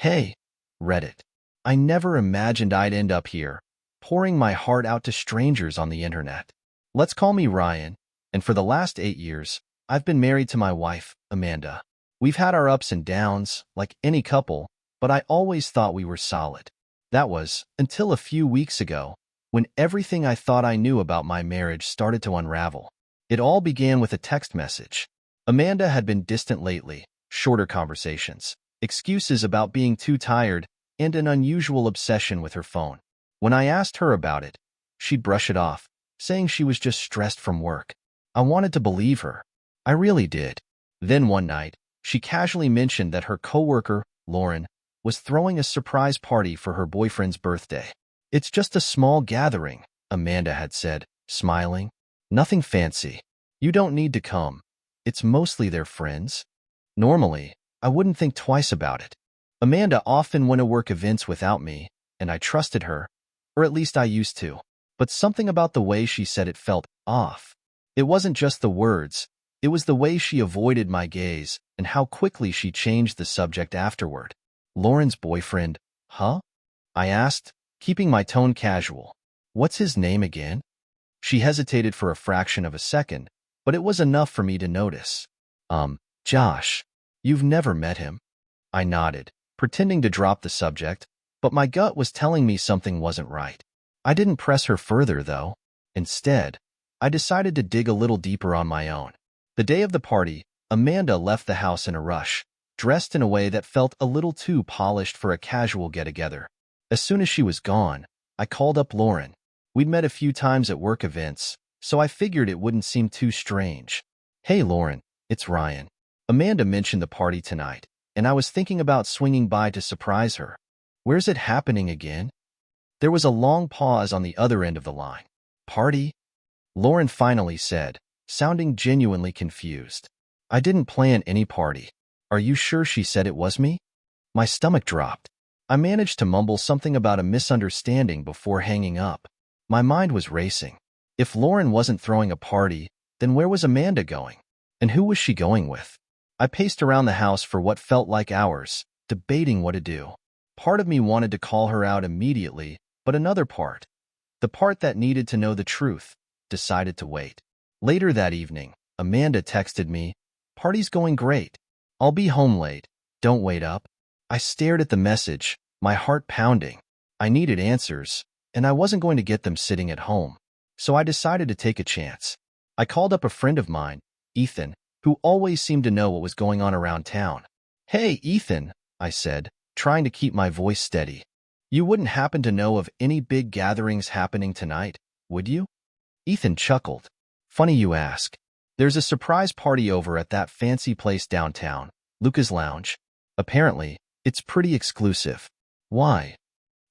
Hey, Reddit. I never imagined I'd end up here, pouring my heart out to strangers on the internet. Let's call me Ryan, and for the last 8 years, I've been married to my wife, Amanda. We've had our ups and downs, like any couple, but I always thought we were solid. That was until a few weeks ago, when everything I thought I knew about my marriage started to unravel. It all began with a text message. Amanda had been distant lately, shorter conversations, excuses about being too tired, and an unusual obsession with her phone. When I asked her about it, she'd brush it off, saying she was just stressed from work. I wanted to believe her. I really did. Then one night, she casually mentioned that her coworker, Lauren, was throwing a surprise party for her boyfriend's birthday. "It's just a small gathering," Amanda had said, smiling. "Nothing fancy. You don't need to come. It's mostly their friends." Normally, I wouldn't think twice about it. Amanda often went to work events without me, and I trusted her, or at least I used to. But something about the way she said it felt off. It wasn't just the words, it was the way she avoided my gaze and how quickly she changed the subject afterward. "Lauren's boyfriend, huh?" I asked, keeping my tone casual. "What's his name again?" She hesitated for a fraction of a second, but it was enough for me to notice. Josh. You've never met him." I nodded, pretending to drop the subject, but my gut was telling me something wasn't right. I didn't press her further, though. Instead, I decided to dig a little deeper on my own. The day of the party, Amanda left the house in a rush, dressed in a way that felt a little too polished for a casual get-together. As soon as she was gone, I called up Lauren. We'd met a few times at work events, so I figured it wouldn't seem too strange. "Hey, Lauren, it's Ryan. Amanda mentioned the party tonight, and I was thinking about swinging by to surprise her. Where's it happening again?" There was a long pause on the other end of the line. "Party?" Lauren finally said, sounding genuinely confused. "I didn't plan any party. Are you sure she said it was me?" My stomach dropped. I managed to mumble something about a misunderstanding before hanging up. My mind was racing. If Lauren wasn't throwing a party, then where was Amanda going? And who was she going with? I paced around the house for what felt like hours, debating what to do. Part of me wanted to call her out immediately, but another part, the part that needed to know the truth, decided to wait. Later that evening, Amanda texted me, "Party's going great. I'll be home late. Don't wait up." I stared at the message, my heart pounding. I needed answers, and I wasn't going to get them sitting at home. So I decided to take a chance. I called up a friend of mine, Ethan, who always seemed to know what was going on around town. "Hey, Ethan," I said, trying to keep my voice steady. "You wouldn't happen to know of any big gatherings happening tonight, would you?" Ethan chuckled. "Funny you ask. There's a surprise party over at that fancy place downtown, Luca's Lounge. Apparently, it's pretty exclusive." "Why?"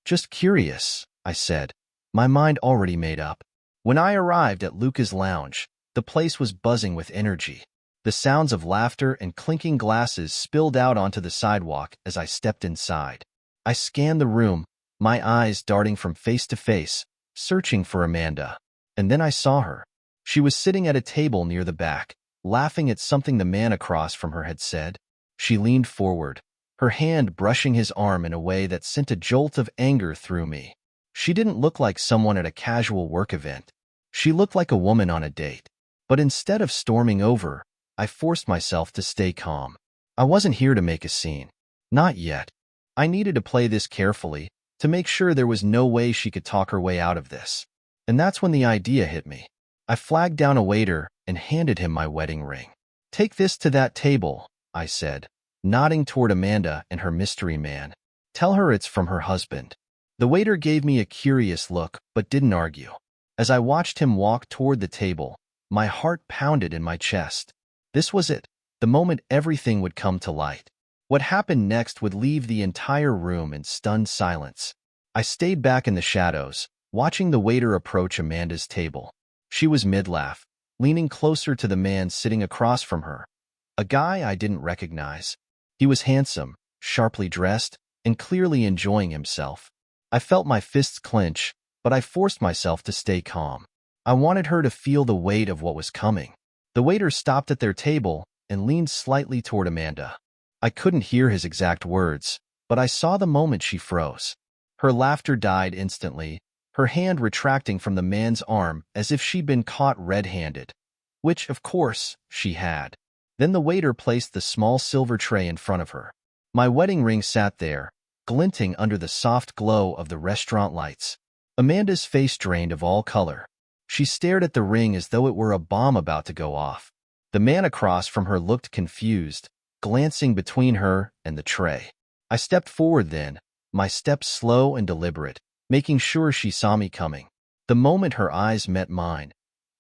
"Just curious," I said, my mind already made up. When I arrived at Luca's Lounge, the place was buzzing with energy. The sounds of laughter and clinking glasses spilled out onto the sidewalk as I stepped inside. I scanned the room, my eyes darting from face to face, searching for Amanda. And then I saw her. She was sitting at a table near the back, laughing at something the man across from her had said. She leaned forward, her hand brushing his arm in a way that sent a jolt of anger through me. She didn't look like someone at a casual work event. She looked like a woman on a date. But instead of storming over, I forced myself to stay calm. I wasn't here to make a scene. Not yet. I needed to play this carefully, to make sure there was no way she could talk her way out of this. And that's when the idea hit me. I flagged down a waiter and handed him my wedding ring. "Take this to that table," I said, nodding toward Amanda and her mystery man. "Tell her it's from her husband." The waiter gave me a curious look, but didn't argue. As I watched him walk toward the table, my heart pounded in my chest. This was it, the moment everything would come to light. What happened next would leave the entire room in stunned silence. I stayed back in the shadows, watching the waiter approach Amanda's table. She was mid-laugh, leaning closer to the man sitting across from her, a guy I didn't recognize. He was handsome, sharply dressed, and clearly enjoying himself. I felt my fists clench, but I forced myself to stay calm. I wanted her to feel the weight of what was coming. The waiter stopped at their table and leaned slightly toward Amanda. I couldn't hear his exact words, but I saw the moment she froze. Her laughter died instantly, her hand retracting from the man's arm as if she'd been caught red-handed, which, of course, she had. Then the waiter placed the small silver tray in front of her. My wedding ring sat there, glinting under the soft glow of the restaurant lights. Amanda's face drained of all color. She stared at the ring as though it were a bomb about to go off. The man across from her looked confused, glancing between her and the tray. I stepped forward then, my steps slow and deliberate, making sure she saw me coming. The moment her eyes met mine,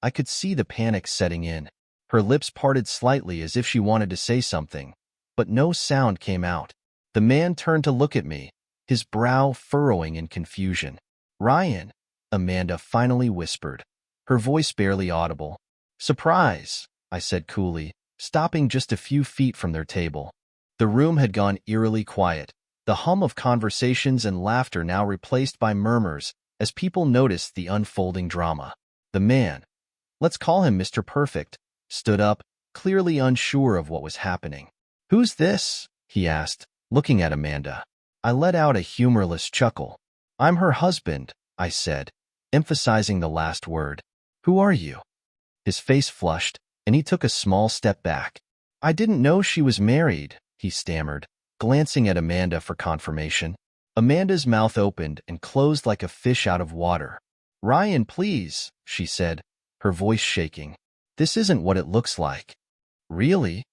I could see the panic setting in. Her lips parted slightly as if she wanted to say something, but no sound came out. The man turned to look at me, his brow furrowing in confusion. "Ryan," Amanda finally whispered, her voice barely audible. "Surprise," I said coolly, stopping just a few feet from their table. The room had gone eerily quiet, the hum of conversations and laughter now replaced by murmurs as people noticed the unfolding drama. The man, let's call him Mr. Perfect, stood up, clearly unsure of what was happening. "Who's this?" he asked, looking at Amanda. I let out a humorless chuckle. "I'm her husband," I said, emphasizing the last word. "Who are you?" His face flushed, and he took a small step back. "I didn't know she was married," he stammered, glancing at Amanda for confirmation. Amanda's mouth opened and closed like a fish out of water. "Ryan, please," she said, her voice shaking. "This isn't what it looks like." "Really?"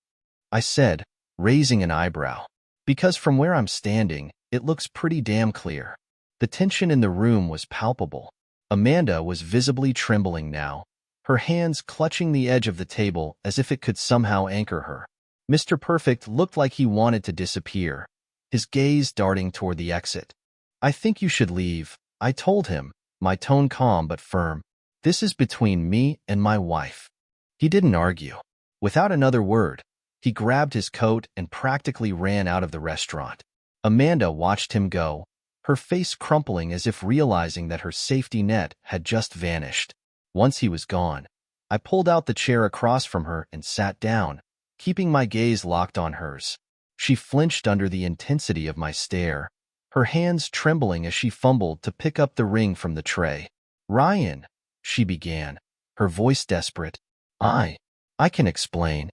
I said, raising an eyebrow. "Because from where I'm standing, it looks pretty damn clear." The tension in the room was palpable. Amanda was visibly trembling now, her hands clutching the edge of the table as if it could somehow anchor her. Mr. Perfect looked like he wanted to disappear, his gaze darting toward the exit. "I think you should leave," I told him, my tone calm but firm. "This is between me and my wife." He didn't argue. Without another word, he grabbed his coat and practically ran out of the restaurant. Amanda watched him go, her face crumpling as if realizing that her safety net had just vanished. Once he was gone, I pulled out the chair across from her and sat down, keeping my gaze locked on hers. She flinched under the intensity of my stare, her hands trembling as she fumbled to pick up the ring from the tray. "Ryan," she began, her voice desperate. I can explain."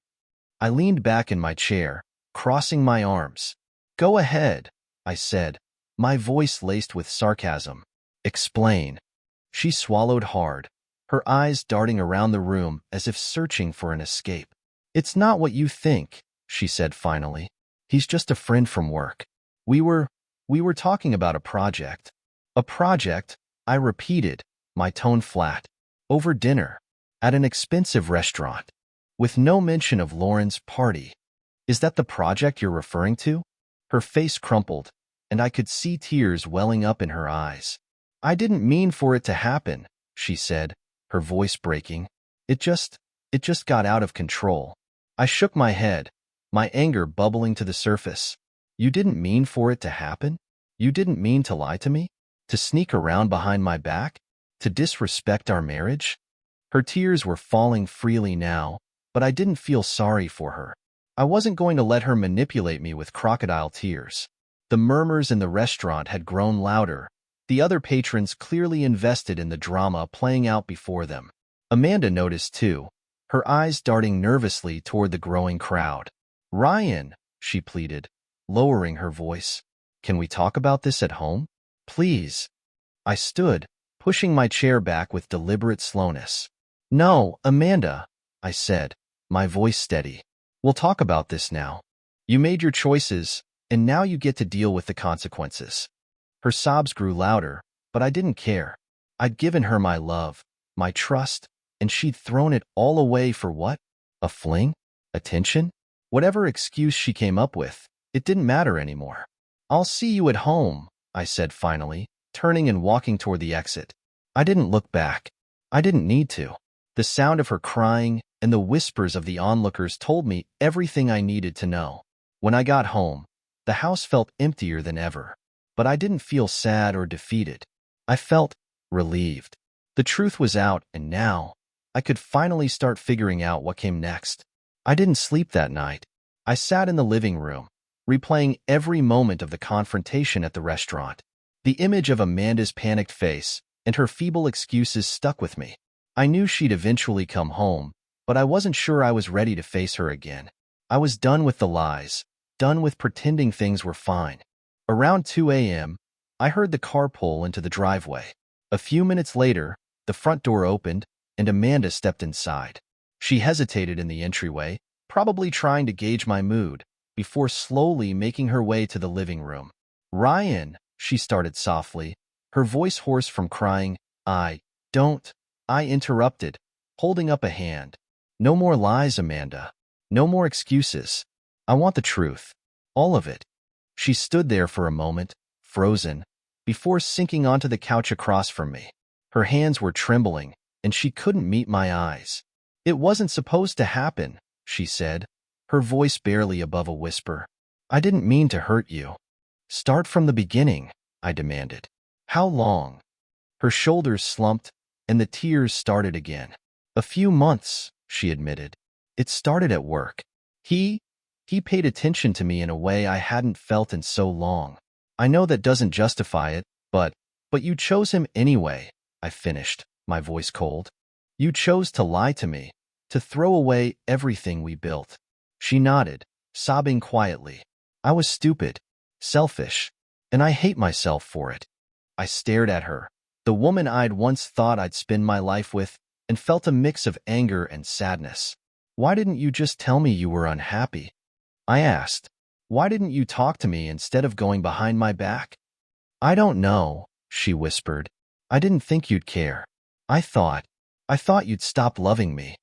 I leaned back in my chair, crossing my arms. "Go ahead," I said, my voice laced with sarcasm. "Explain." She swallowed hard, her eyes darting around the room as if searching for an escape. "It's not what you think," she said finally. "He's just a friend from work. We were talking about a project." "A project," I repeated, my tone flat. "Over dinner. At an expensive restaurant. With no mention of Lauren's party. Is that the project you're referring to?" Her face crumpled, and I could see tears welling up in her eyes. "I didn't mean for it to happen," she said, her voice breaking. It just got out of control." I shook my head, my anger bubbling to the surface. "You didn't mean for it to happen? You didn't mean to lie to me? To sneak around behind my back? To disrespect our marriage?" Her tears were falling freely now, but I didn't feel sorry for her. I wasn't going to let her manipulate me with crocodile tears. The murmurs in the restaurant had grown louder, the other patrons clearly invested in the drama playing out before them. Amanda noticed too, her eyes darting nervously toward the growing crowd. "Ryan," she pleaded, lowering her voice, "can we talk about this at home? Please." I stood, pushing my chair back with deliberate slowness. "No, Amanda," I said, my voice steady. "We'll talk about this now. You made your choices, and now you get to deal with the consequences." Her sobs grew louder, but I didn't care. I'd given her my love, my trust, and she'd thrown it all away for what? A fling? Attention? Whatever excuse she came up with, it didn't matter anymore. "I'll see you at home," I said finally, turning and walking toward the exit. I didn't look back. I didn't need to. The sound of her crying and the whispers of the onlookers told me everything I needed to know. When I got home, the house felt emptier than ever. But I didn't feel sad or defeated. I felt relieved. The truth was out, and now I could finally start figuring out what came next. I didn't sleep that night. I sat in the living room, replaying every moment of the confrontation at the restaurant. The image of Amanda's panicked face and her feeble excuses stuck with me. I knew she'd eventually come home, but I wasn't sure I was ready to face her again. I was done with the lies, done with pretending things were fine. Around 2 a.m., I heard the car pull into the driveway. A few minutes later, the front door opened, and Amanda stepped inside. She hesitated in the entryway, probably trying to gauge my mood, before slowly making her way to the living room. "Ryan," she started softly, her voice hoarse from crying. Don't," I interrupted, holding up a hand. "No more lies, Amanda. No more excuses. I want the truth. All of it." She stood there for a moment, frozen, before sinking onto the couch across from me. Her hands were trembling, and she couldn't meet my eyes. "It wasn't supposed to happen," she said, her voice barely above a whisper. "I didn't mean to hurt you." "Start from the beginning," I demanded. "How long?" Her shoulders slumped, and the tears started again. "A few months," she admitted. "It started at work. He paid attention to me in a way I hadn't felt in so long. I know that doesn't justify it, but you chose him anyway," I finished, my voice cold. "You chose to lie to me, to throw away everything we built." She nodded, sobbing quietly. "I was stupid, selfish, and I hate myself for it." I stared at her, the woman I'd once thought I'd spend my life with, and felt a mix of anger and sadness. "Why didn't you just tell me you were unhappy?" I asked. "Why didn't you talk to me instead of going behind my back?" "I don't know," she whispered. "I didn't think you'd care. I thought you'd stop loving me."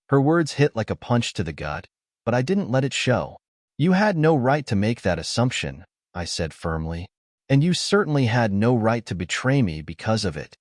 Her words hit like a punch to the gut, but I didn't let it show. "You had no right to make that assumption," I said firmly. "And you certainly had no right to betray me because of it."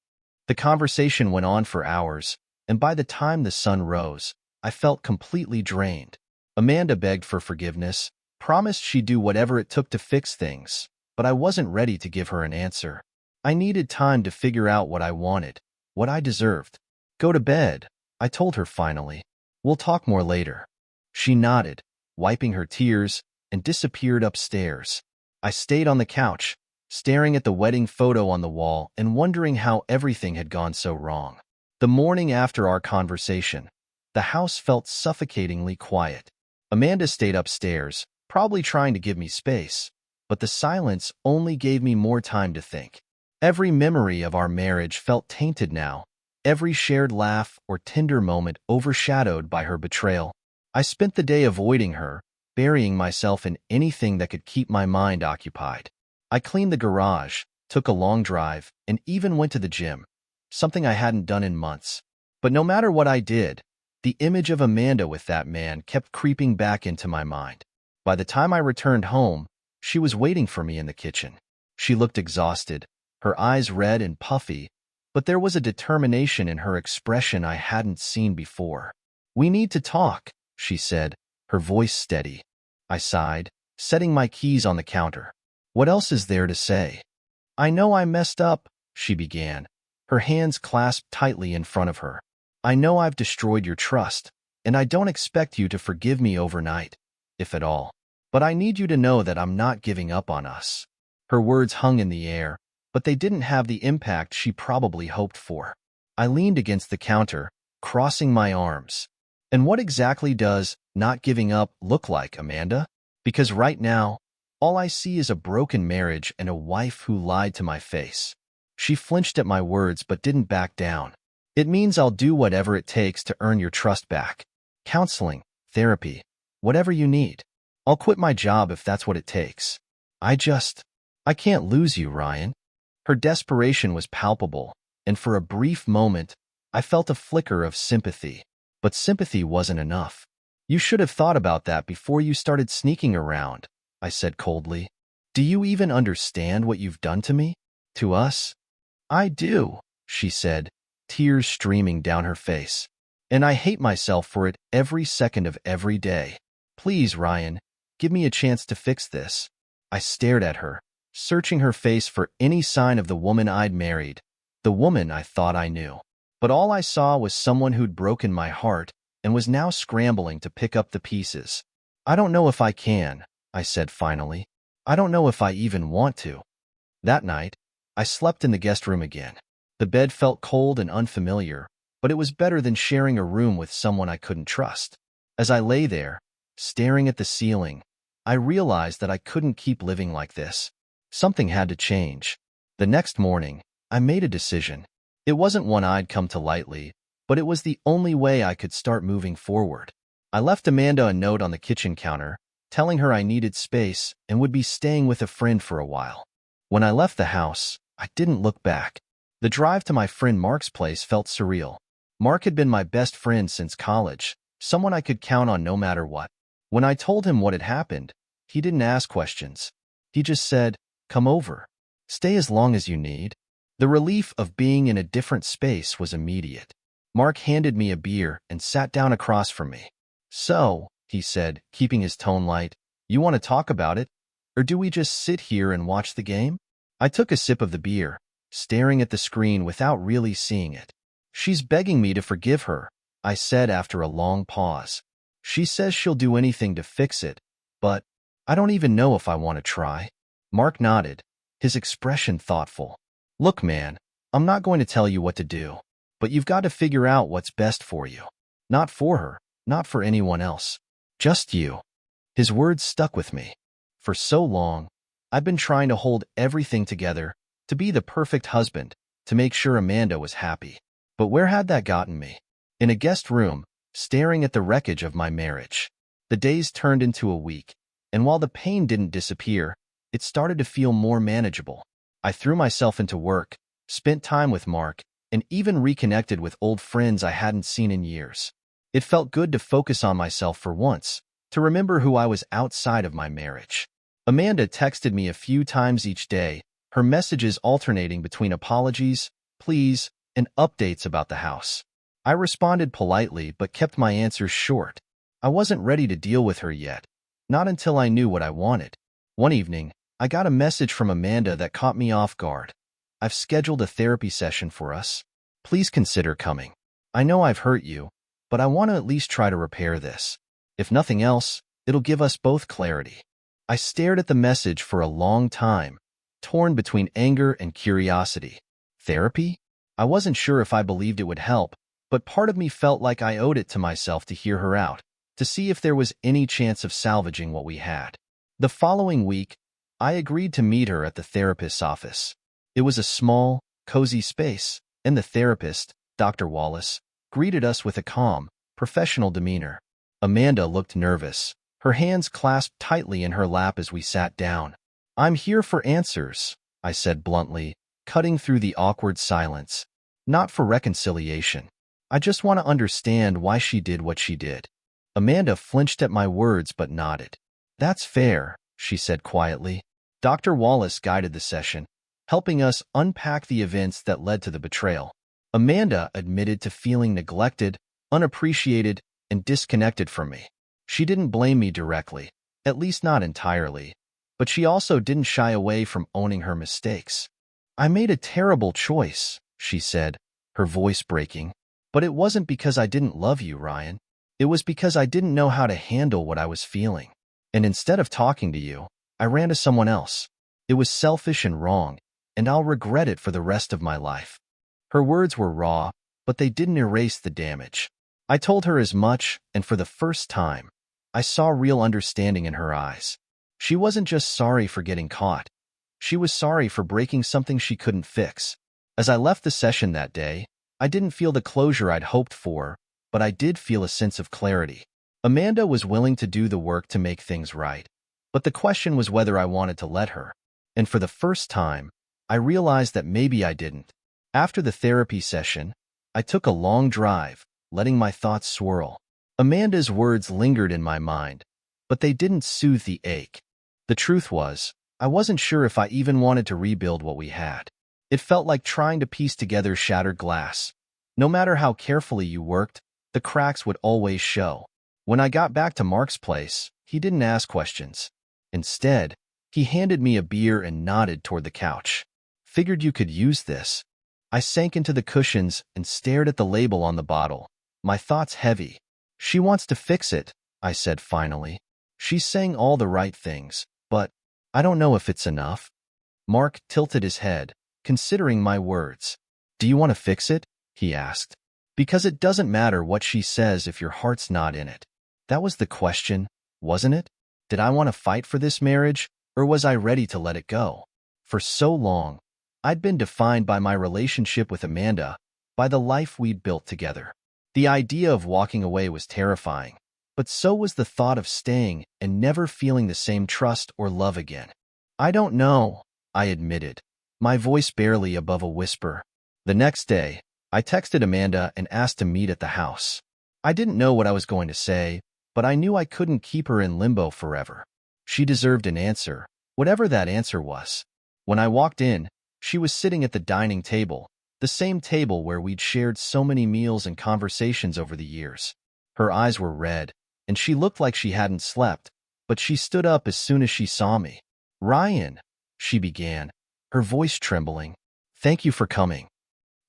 The conversation went on for hours, and by the time the sun rose, I felt completely drained. Amanda begged for forgiveness, promised she'd do whatever it took to fix things, but I wasn't ready to give her an answer. I needed time to figure out what I wanted, what I deserved. "Go to bed," I told her finally. "We'll talk more later." She nodded, wiping her tears, and disappeared upstairs. I stayed on the couch, staring at the wedding photo on the wall and wondering how everything had gone so wrong. The morning after our conversation, the house felt suffocatingly quiet. Amanda stayed upstairs, probably trying to give me space, but the silence only gave me more time to think. Every memory of our marriage felt tainted now, every shared laugh or tender moment overshadowed by her betrayal. I spent the day avoiding her, burying myself in anything that could keep my mind occupied. I cleaned the garage, took a long drive, and even went to the gym, something I hadn't done in months. But no matter what I did, the image of Amanda with that man kept creeping back into my mind. By the time I returned home, she was waiting for me in the kitchen. She looked exhausted, her eyes red and puffy, but there was a determination in her expression I hadn't seen before. "We need to talk," she said, her voice steady. I sighed, setting my keys on the counter. "What else is there to say?" "I know I messed up," she began, her hands clasped tightly in front of her. "I know I've destroyed your trust, and I don't expect you to forgive me overnight, if at all. But I need you to know that I'm not giving up on us." Her words hung in the air, but they didn't have the impact she probably hoped for. I leaned against the counter, crossing my arms. "And what exactly does not giving up look like, Amanda? Because right now, all I see is a broken marriage and a wife who lied to my face." She flinched at my words but didn't back down. "It means I'll do whatever it takes to earn your trust back. Counseling, therapy, whatever you need. I'll quit my job if that's what it takes. I can't lose you, Ryan." Her desperation was palpable, and for a brief moment, I felt a flicker of sympathy. But sympathy wasn't enough. "You should have thought about that before you started sneaking around," I said coldly. "Do you even understand what you've done to me? To us?" "I do," she said, tears streaming down her face. "And I hate myself for it every second of every day. Please, Ryan, give me a chance to fix this." I stared at her, searching her face for any sign of the woman I'd married, the woman I thought I knew. But all I saw was someone who'd broken my heart and was now scrambling to pick up the pieces. "I don't know if I can," I said finally. I don't know if I even want to. That night, I slept in the guest room again. The bed felt cold and unfamiliar, but it was better than sharing a room with someone I couldn't trust. As I lay there, staring at the ceiling, I realized that I couldn't keep living like this. Something had to change. The next morning, I made a decision. It wasn't one I'd come to lightly, but it was the only way I could start moving forward. I left Amanda a note on the kitchen counter, telling her I needed space and would be staying with a friend for a while. When I left the house, I didn't look back. The drive to my friend Mark's place felt surreal. Mark had been my best friend since college, someone I could count on no matter what. When I told him what had happened, he didn't ask questions. He just said, "Come over. Stay as long as you need." The relief of being in a different space was immediate. Mark handed me a beer and sat down across from me. "So," he said, keeping his tone light, "you want to talk about it? Or do we just sit here and watch the game?" I took a sip of the beer, staring at the screen without really seeing it. "She's begging me to forgive her," I said after a long pause. "She says she'll do anything to fix it, but I don't even know if I want to try." Mark nodded, his expression thoughtful. "Look, man, I'm not going to tell you what to do, but you've got to figure out what's best for you. Not for her, not for anyone else. Just you." His words stuck with me. For so long, I'd been trying to hold everything together, to be the perfect husband, to make sure Amanda was happy. But where had that gotten me? In a guest room, staring at the wreckage of my marriage. The days turned into a week, and while the pain didn't disappear, it started to feel more manageable. I threw myself into work, spent time with Mark, and even reconnected with old friends I hadn't seen in years. It felt good to focus on myself for once, to remember who I was outside of my marriage. Amanda texted me a few times each day, her messages alternating between apologies, pleas, and updates about the house. I responded politely but kept my answers short. I wasn't ready to deal with her yet, not until I knew what I wanted. One evening, I got a message from Amanda that caught me off guard. "I've scheduled a therapy session for us. Please consider coming. I know I've hurt you, but I want to at least try to repair this. If nothing else, it'll give us both clarity." I stared at the message for a long time, torn between anger and curiosity. Therapy? I wasn't sure if I believed it would help, but part of me felt like I owed it to myself to hear her out, to see if there was any chance of salvaging what we had. The following week, I agreed to meet her at the therapist's office. It was a small, cozy space, and the therapist, Dr. Wallace, greeted us with a calm, professional demeanor. Amanda looked nervous, her hands clasped tightly in her lap as we sat down. "I'm here for answers," I said bluntly, cutting through the awkward silence. "Not for reconciliation. I just want to understand why she did what she did." Amanda flinched at my words but nodded. "That's fair," she said quietly. Dr. Wallace guided the session, helping us unpack the events that led to the betrayal. Amanda admitted to feeling neglected, unappreciated, and disconnected from me. She didn't blame me directly, at least not entirely, but she also didn't shy away from owning her mistakes. "I made a terrible choice," she said, her voice breaking. "But it wasn't because I didn't love you, Ryan. It was because I didn't know how to handle what I was feeling. And instead of talking to you, I ran to someone else. It was selfish and wrong, and I'll regret it for the rest of my life." Her words were raw, but they didn't erase the damage. I told her as much, and for the first time, I saw real understanding in her eyes. She wasn't just sorry for getting caught. She was sorry for breaking something she couldn't fix. As I left the session that day, I didn't feel the closure I'd hoped for, but I did feel a sense of clarity. Amanda was willing to do the work to make things right, but the question was whether I wanted to let her. And for the first time, I realized that maybe I didn't. After the therapy session, I took a long drive, letting my thoughts swirl. Amanda's words lingered in my mind, but they didn't soothe the ache. The truth was, I wasn't sure if I even wanted to rebuild what we had. It felt like trying to piece together shattered glass. No matter how carefully you worked, the cracks would always show. When I got back to Mark's place, he didn't ask questions. Instead, he handed me a beer and nodded toward the couch. "Figured you could use this." I sank into the cushions and stared at the label on the bottle, my thoughts heavy. "She wants to fix it," I said finally. She's saying all the right things, but I don't know if it's enough. Mark tilted his head, considering my words. Do you want to fix it? He asked. Because it doesn't matter what she says if your heart's not in it. That was the question, wasn't it? Did I want to fight for this marriage, or was I ready to let it go? For so long, I'd been defined by my relationship with Amanda, by the life we'd built together. The idea of walking away was terrifying, but so was the thought of staying and never feeling the same trust or love again. I don't know, I admitted, my voice barely above a whisper. The next day, I texted Amanda and asked to meet at the house. I didn't know what I was going to say, but I knew I couldn't keep her in limbo forever. She deserved an answer, whatever that answer was. When I walked in, she was sitting at the dining table, the same table where we'd shared so many meals and conversations over the years. Her eyes were red, and she looked like she hadn't slept, but she stood up as soon as she saw me. "Ryan," she began, her voice trembling. "Thank you for coming."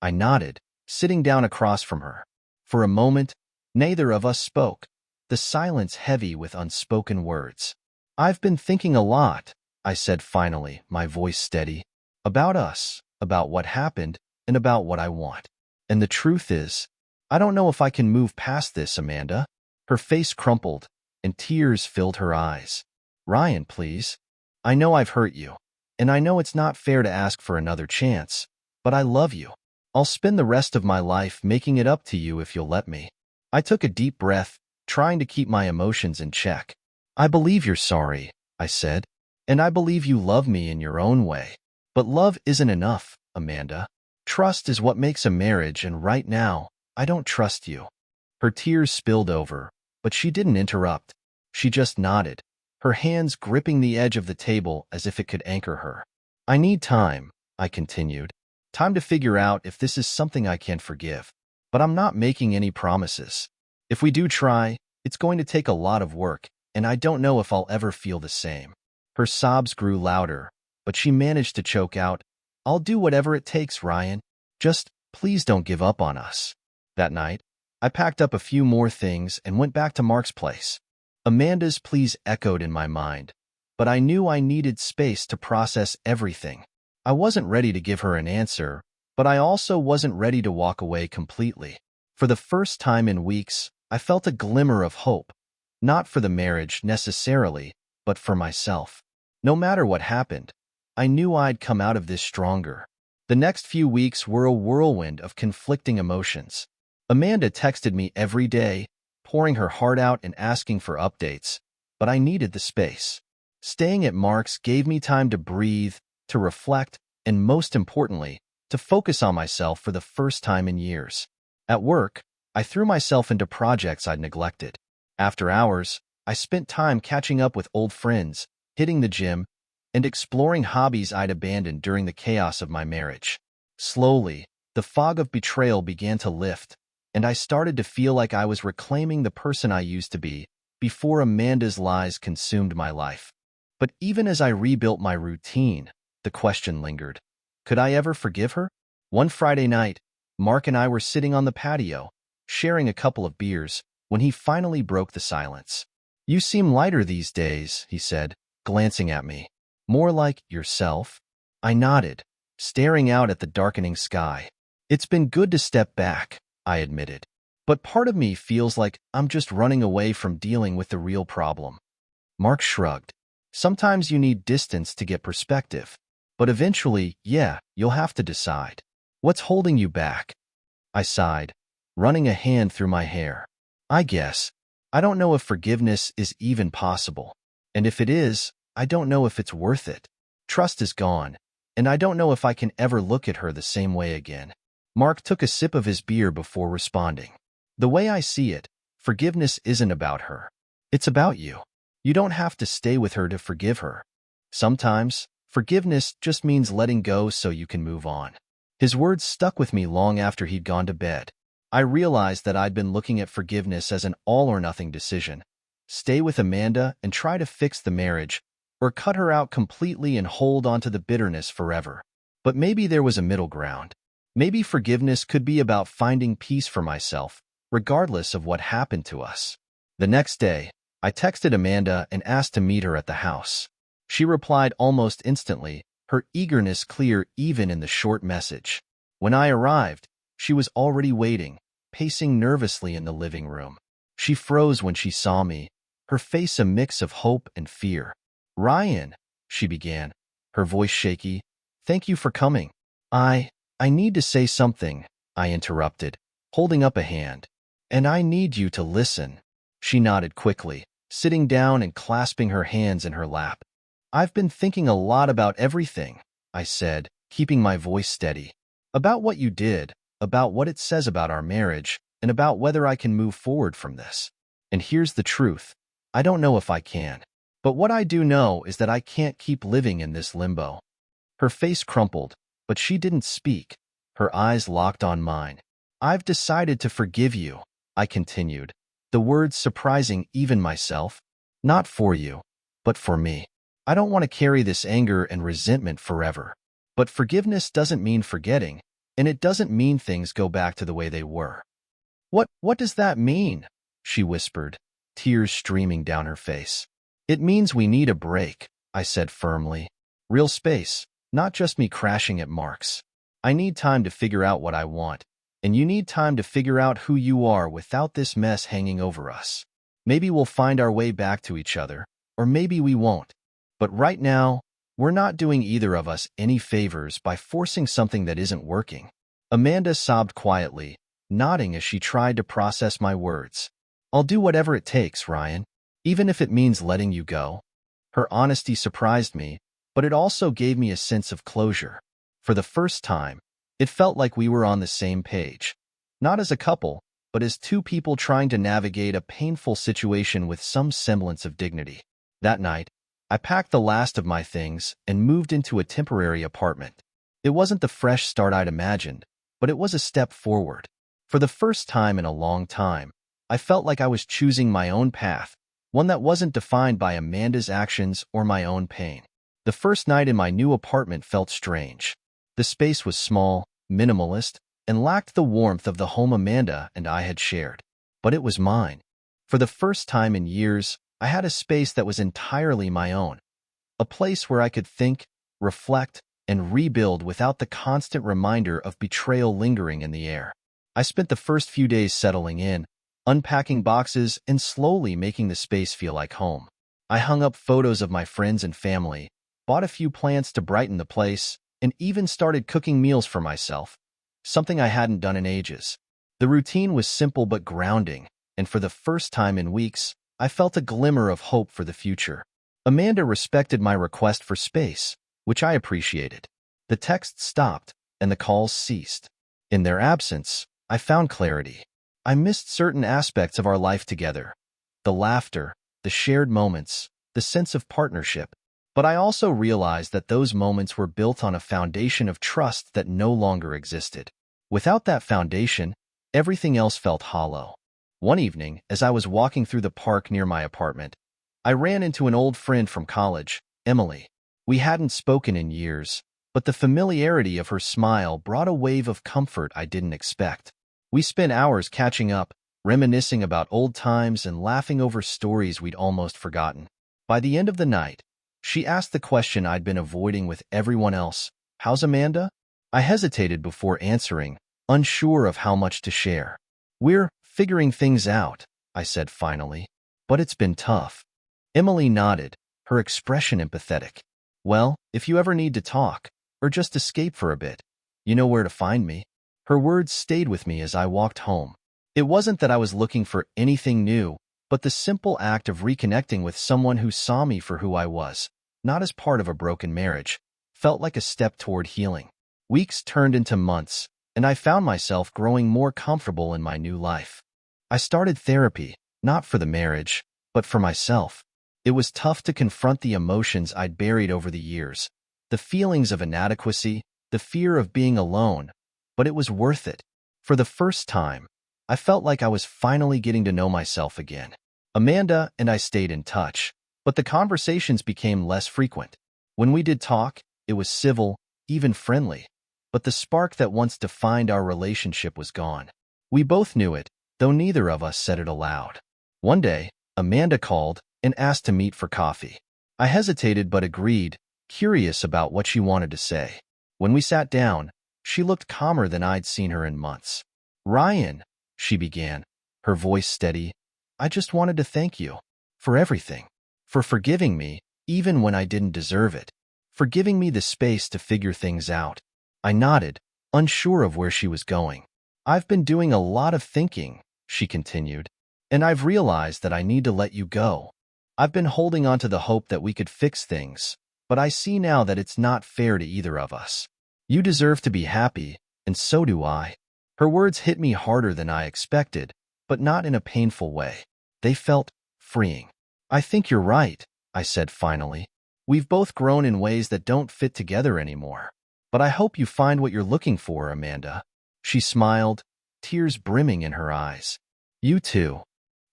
I nodded, sitting down across from her. For a moment, neither of us spoke, the silence heavy with unspoken words. "I've been thinking a lot," I said finally, my voice steady. "About us, about what happened, and about what I want. And the truth is, I don't know if I can move past this, Amanda." Her face crumpled, and tears filled her eyes. "Ryan, please. I know I've hurt you, and I know it's not fair to ask for another chance, but I love you. I'll spend the rest of my life making it up to you if you'll let me." I took a deep breath, trying to keep my emotions in check. "I believe you're sorry," I said, "and I believe you love me in your own way. But love isn't enough, Amanda. Trust is what makes a marriage, and right now, I don't trust you." Her tears spilled over, but she didn't interrupt. She just nodded, her hands gripping the edge of the table as if it could anchor her. "I need time," I continued. "Time to figure out if this is something I can forgive. But I'm not making any promises. If we do try, it's going to take a lot of work, and I don't know if I'll ever feel the same." Her sobs grew louder, but she managed to choke out, "I'll do whatever it takes, Ryan. Just please don't give up on us." That night, I packed up a few more things and went back to Mark's place. Amanda's pleas echoed in my mind, but I knew I needed space to process everything. I wasn't ready to give her an answer, but I also wasn't ready to walk away completely. For the first time in weeks, I felt a glimmer of hope, not for the marriage necessarily, but for myself. No matter what happened, I knew I'd come out of this stronger. The next few weeks were a whirlwind of conflicting emotions. Amanda texted me every day, pouring her heart out and asking for updates, but I needed the space. Staying at Mark's gave me time to breathe, to reflect, and most importantly, to focus on myself for the first time in years. At work, I threw myself into projects I'd neglected. After hours, I spent time catching up with old friends, hitting the gym, and exploring hobbies I'd abandoned during the chaos of my marriage. Slowly, the fog of betrayal began to lift, and I started to feel like I was reclaiming the person I used to be before Amanda's lies consumed my life. But even as I rebuilt my routine, the question lingered. Could I ever forgive her? One Friday night, Mark and I were sitting on the patio, sharing a couple of beers, when he finally broke the silence. "You seem lighter these days," he said, glancing at me. "More like yourself?" I nodded, staring out at the darkening sky. "It's been good to step back," I admitted. "But part of me feels like I'm just running away from dealing with the real problem." Mark shrugged. "Sometimes you need distance to get perspective. But eventually, yeah, you'll have to decide. What's holding you back?" I sighed, running a hand through my hair. "I guess I don't know if forgiveness is even possible. And if it is, I don't know if it's worth it. Trust is gone, and I don't know if I can ever look at her the same way again." Mark took a sip of his beer before responding. "The way I see it, forgiveness isn't about her. It's about you. You don't have to stay with her to forgive her. Sometimes, forgiveness just means letting go so you can move on." His words stuck with me long after he'd gone to bed. I realized that I'd been looking at forgiveness as an all-or-nothing decision. Stay with Amanda and try to fix the marriage, or cut her out completely and hold on to the bitterness forever. But maybe there was a middle ground. Maybe forgiveness could be about finding peace for myself, regardless of what happened to us. The next day, I texted Amanda and asked to meet her at the house. She replied almost instantly, her eagerness clear even in the short message. When I arrived, she was already waiting, pacing nervously in the living room. She froze when she saw me, her face a mix of hope and fear. "Ryan," she began, her voice shaky, "thank you for coming." I need to say something," I interrupted, holding up a hand. "And I need you to listen." She nodded quickly, sitting down and clasping her hands in her lap. "I've been thinking a lot about everything," I said, keeping my voice steady. "About what you did, about what it says about our marriage, and about whether I can move forward from this. And here's the truth. I don't know if I can. But what I do know is that I can't keep living in this limbo." Her face crumpled, but she didn't speak. Her eyes locked on mine. "I've decided to forgive you," I continued, the words surprising even myself. "Not for you, but for me. I don't want to carry this anger and resentment forever. But forgiveness doesn't mean forgetting, and it doesn't mean things go back to the way they were." What does that mean?" she whispered, tears streaming down her face. "It means we need a break," I said firmly. "Real space, not just me crashing at Mark's. I need time to figure out what I want, and you need time to figure out who you are without this mess hanging over us. Maybe we'll find our way back to each other, or maybe we won't. But right now, we're not doing either of us any favors by forcing something that isn't working." Amanda sobbed quietly, nodding as she tried to process my words. "I'll do whatever it takes, Ryan, even if it means letting you go." Her honesty surprised me, but it also gave me a sense of closure. For the first time, it felt like we were on the same page. Not as a couple, but as two people trying to navigate a painful situation with some semblance of dignity. That night, I packed the last of my things and moved into a temporary apartment. It wasn't the fresh start I'd imagined, but it was a step forward. For the first time in a long time, I felt like I was choosing my own path, one that wasn't defined by Amanda's actions or my own pain. The first night in my new apartment felt strange. The space was small, minimalist, and lacked the warmth of the home Amanda and I had shared. But it was mine. For the first time in years, I had a space that was entirely my own. A place where I could think, reflect, and rebuild without the constant reminder of betrayal lingering in the air. I spent the first few days settling in, unpacking boxes, and slowly making the space feel like home. I hung up photos of my friends and family, bought a few plants to brighten the place, and even started cooking meals for myself, something I hadn't done in ages. The routine was simple but grounding, and for the first time in weeks, I felt a glimmer of hope for the future. Amanda respected my request for space, which I appreciated. The texts stopped, and the calls ceased. In their absence, I found clarity. I missed certain aspects of our life together. The laughter, the shared moments, the sense of partnership. But I also realized that those moments were built on a foundation of trust that no longer existed. Without that foundation, everything else felt hollow. One evening, as I was walking through the park near my apartment, I ran into an old friend from college, Emily. We hadn't spoken in years, but the familiarity of her smile brought a wave of comfort I didn't expect. We spent hours catching up, reminiscing about old times and laughing over stories we'd almost forgotten. By the end of the night, she asked the question I'd been avoiding with everyone else: "How's Amanda?" I hesitated before answering, unsure of how much to share. "We're figuring things out," I said finally, "but it's been tough." Emily nodded, her expression empathetic. "Well, if you ever need to talk, or just escape for a bit, you know where to find me." Her words stayed with me as I walked home. It wasn't that I was looking for anything new, but the simple act of reconnecting with someone who saw me for who I was, not as part of a broken marriage, felt like a step toward healing. Weeks turned into months, and I found myself growing more comfortable in my new life. I started therapy, not for the marriage, but for myself. It was tough to confront the emotions I'd buried over the years, the feelings of inadequacy, the fear of being alone, but it was worth it. For the first time, I felt like I was finally getting to know myself again. Amanda and I stayed in touch, but the conversations became less frequent. When we did talk, it was civil, even friendly, but the spark that once defined our relationship was gone. We both knew it, though neither of us said it aloud. One day, Amanda called and asked to meet for coffee. I hesitated but agreed, curious about what she wanted to say. When we sat down, she looked calmer than I'd seen her in months. Ryan, she began, her voice steady, I just wanted to thank you for everything, for forgiving me even when I didn't deserve it, for giving me the space to figure things out. I nodded, unsure of where she was going. I've been doing a lot of thinking, she continued, and I've realized that I need to let you go. I've been holding on to the hope that we could fix things, but I see now that it's not fair to either of us. You deserve to be happy, and so do I. Her words hit me harder than I expected, but not in a painful way. They felt freeing. I think you're right, I said finally. We've both grown in ways that don't fit together anymore. But I hope you find what you're looking for, Amanda. She smiled, tears brimming in her eyes. You too.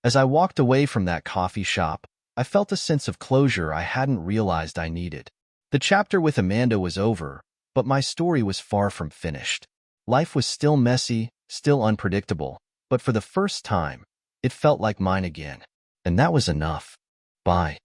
As I walked away from that coffee shop, I felt a sense of closure I hadn't realized I needed. The chapter with Amanda was over, but my story was far from finished. Life was still messy, still unpredictable, but for the first time, it felt like mine again. And that was enough. Bye.